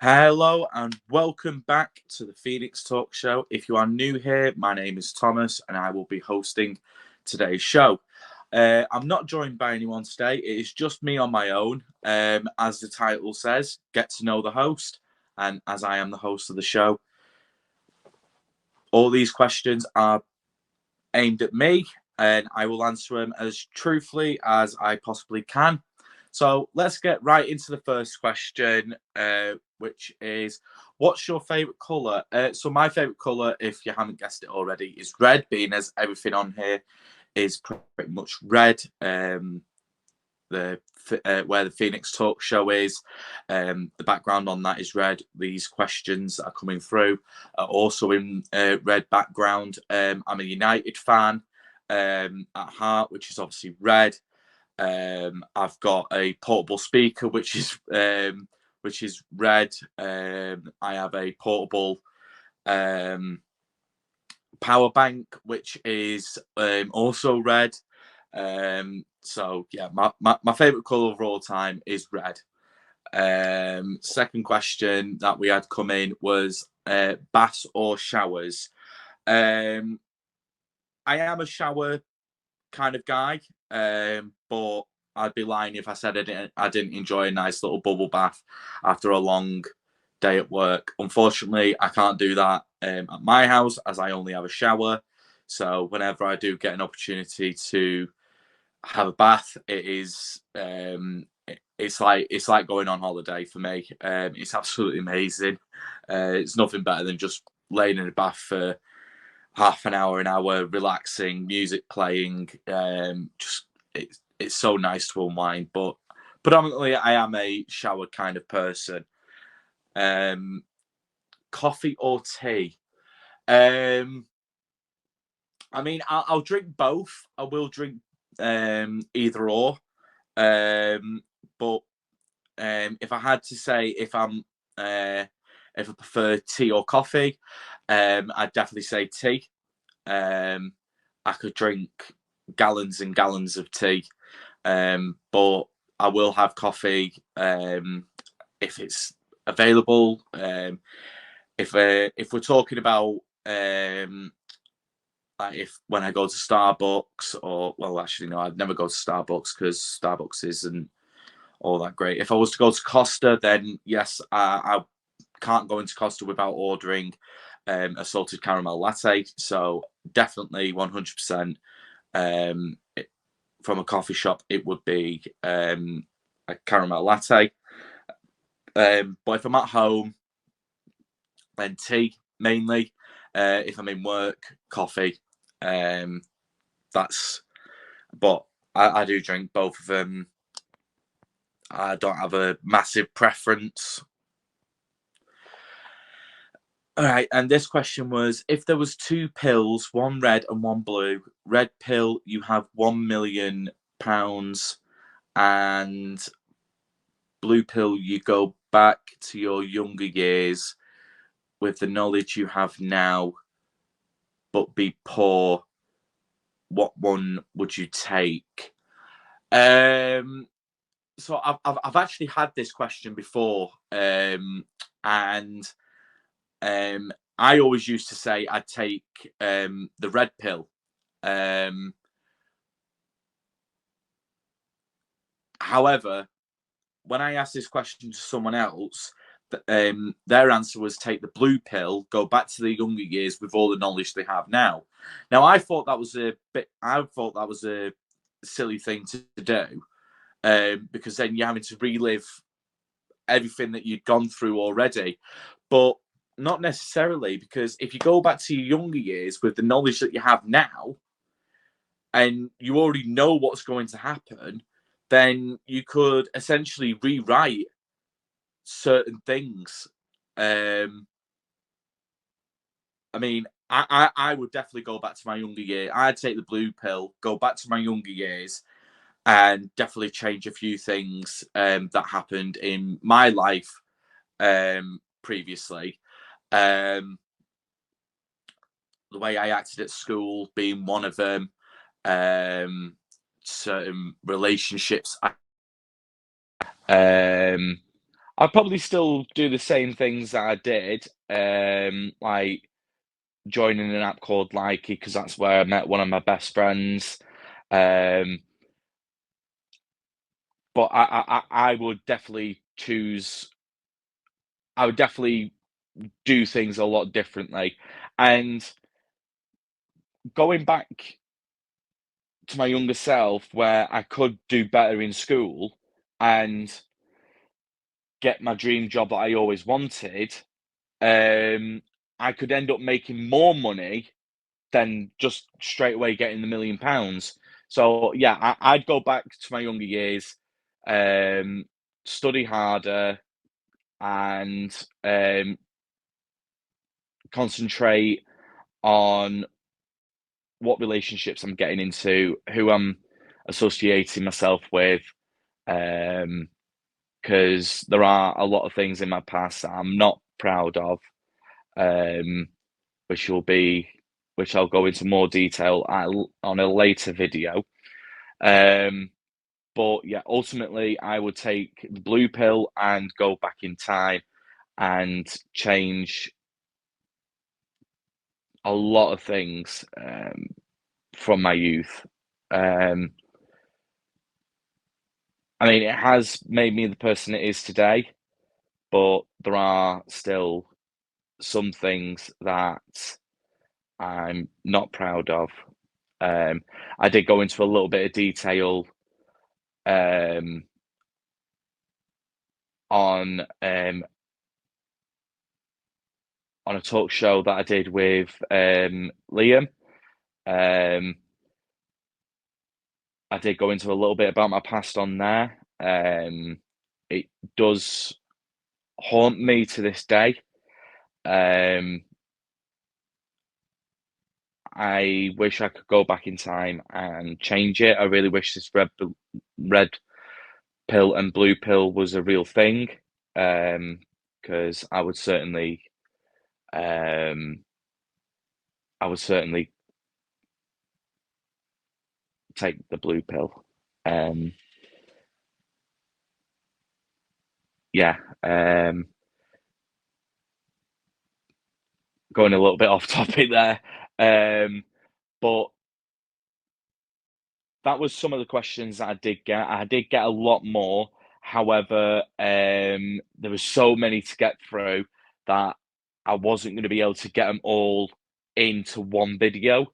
Hello and welcome back to the Phoenix Talk Show. If you are new here, my name is Thomas and I will be hosting today's show. I'm not joined by anyone today. It is just me on my own. As the title says, get to know the host. And as I am the host of the show, all these questions are aimed at me and I will answer them as truthfully as I possibly can. So let's get right into the first question, which is, what's your favourite colour? So my favourite colour, if you haven't guessed it already, is red, being as everything on here is pretty much red. Where the Phoenix Talk Show is, the background on that is red. These questions that are coming through are also in red background. I'm a United fan at heart, which is obviously red. I've got a portable speaker, which is red. I have a portable power bank, which is also red. So yeah, my favorite color of all time is red. Second question that we had come in was baths or showers. I am a shower kind of guy, but I'd be lying if I said I didn't enjoy a nice little bubble bath after a long day at work. Unfortunately, I can't do that at my house as I only have a shower. So whenever I do get an opportunity to have a bath, it's like going on holiday for me. It's absolutely amazing. It's nothing better than just laying in a bath for half an hour, relaxing, music playing. Just it's so nice to unwind. But predominantly, I am a shower kind of person. Coffee or tea? I mean, I'll drink both. I will drink either or. But if I had to say if I prefer tea or coffee, I'd definitely say tea. I could drink gallons and gallons of tea, but I will have coffee if it's available. If we're talking about like if when I go to Starbucks, or well, actually no, I'd never go to Starbucks because Starbucks isn't all that great. If I was to go to Costa, then yes, I can't go into Costa without ordering a salted caramel latte. So definitely 100%. From a coffee shop, it would be a caramel latte. But if I'm at home, then tea mainly. If I'm in work, coffee. But I do drink both of them. I don't have a massive preference. All right, and this question was, if there was two pills, one red and one blue. Red pill, you have £1 million, and blue pill, you go back to your younger years with the knowledge you have now, but be poor. What one would you take? So I've actually had this question before, and I always used to say I'd take the red pill. However, when I asked this question to someone else, their answer was take the blue pill, go back to the younger years with all the knowledge they have now. Now, I thought that was a silly thing to do, because then you're having to relive everything that you'd gone through already. But not necessarily, because if you go back to your younger years with the knowledge that you have now, and you already know what's going to happen, then you could essentially rewrite certain things. I mean, I would definitely go back to my younger year. I'd take the blue pill, go back to my younger years, and definitely change a few things that happened in my life previously. The way I acted at school being one of them. Certain relationships I I'd probably still do the same things that I did, like joining an app called Likey because that's where I met one of my best friends. Um, but I would definitely choose. I would definitely do things a lot differently, and going back to my younger self, where I could do better in school and get my dream job that I always wanted. I could end up making more money than just straight away getting the £1 million. So yeah, I'd go back to my younger years, um, study harder, and concentrate on what relationships I'm getting into, who I'm associating myself with, because there are a lot of things in my past that I'm not proud of, um, which will be which I'll go into more detail on a later video. But yeah, ultimately, I would take the blue pill and go back in time and change a lot of things from my youth. I mean, it has made me the person it is today, but there are still some things that I'm not proud of. I did go into a little bit of detail on a talk show that I did with Liam. I did go into a little bit about my past on there. It does haunt me to this day. I wish I could go back in time and change it. I really wish this red pill and blue pill was a real thing, because I would certainly take the blue pill. Yeah, going a little bit off topic there, but that was some of the questions that I did get. I did get a lot more. However, there were so many to get through that I wasn't going to be able to get them all into one video.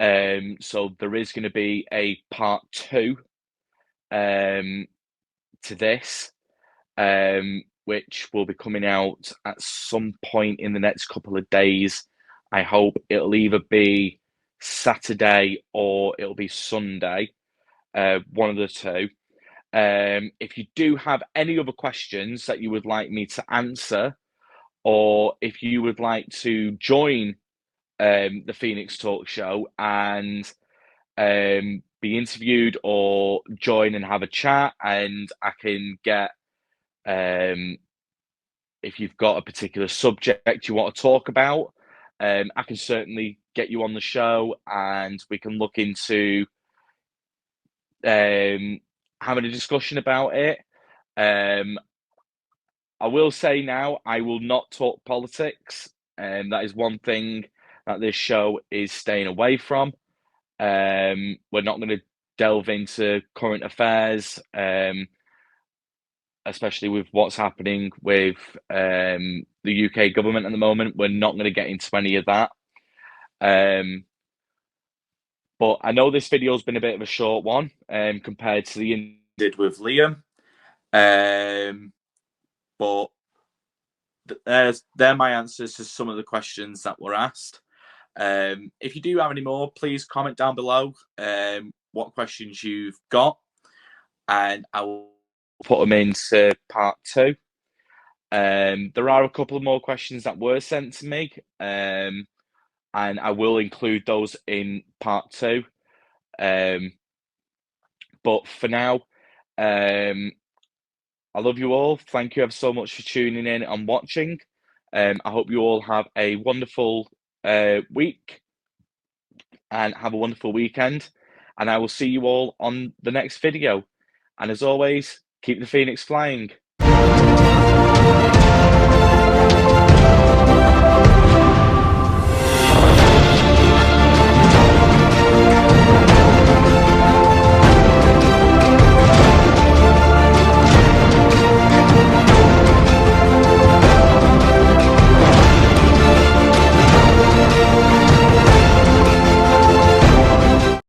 So there is going to be a part 2 to this, which will be coming out at some point in the next couple of days. I hope it'll either be Saturday or it'll be Sunday, one of the two. If you do have any other questions that you would like me to answer, or if you would like to join the Phoenix Talk Show and be interviewed or join and have a chat, and I can get, if you've got a particular subject you want to talk about, I can certainly get you on the show and we can look into having a discussion about it. I will say now, I will not talk politics. That is one thing that this show is staying away from. We're not going to delve into current affairs, especially with what's happening with the UK government at the moment. We're not going to get into any of that. But I know this video has been a bit of a short one compared to the interview I did with Liam. But they're my answers to some of the questions that were asked. If you do have any more, please comment down below what questions you've got, and I will put them into part 2. There are a couple of more questions that were sent to me, and I will include those in part 2. But for now, I love you all. Thank you ever so much for tuning in and watching. I hope you all have a wonderful week and have a wonderful weekend. And I will see you all on the next video. And as always, keep the Phoenix flying.